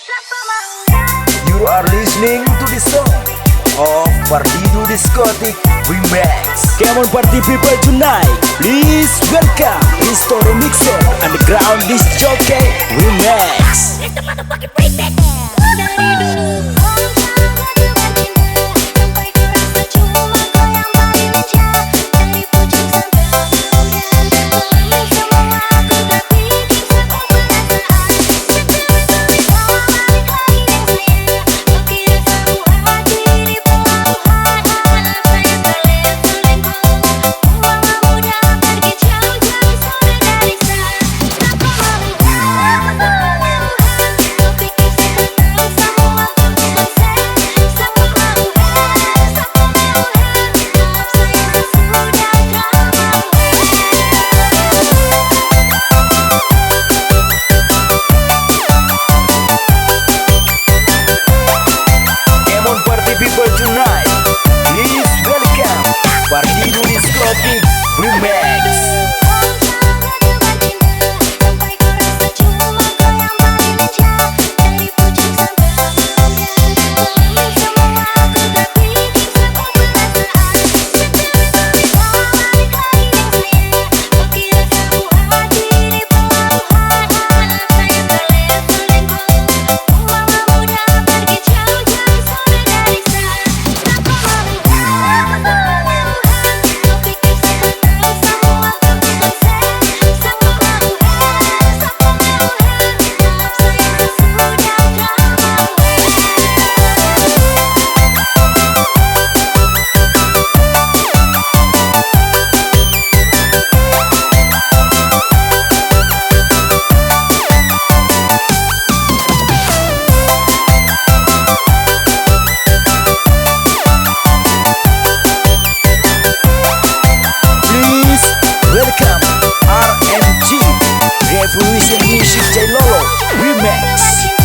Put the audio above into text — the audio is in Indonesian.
You are listening to the song of Partido Discotic Remix. Come on party people tonight, please welcome History Mixer Underground Disc Jockey Remix. It's the motherfucking remix. Dari dulu Partido Discotic Remix. Revolution Music J Lolo Remix.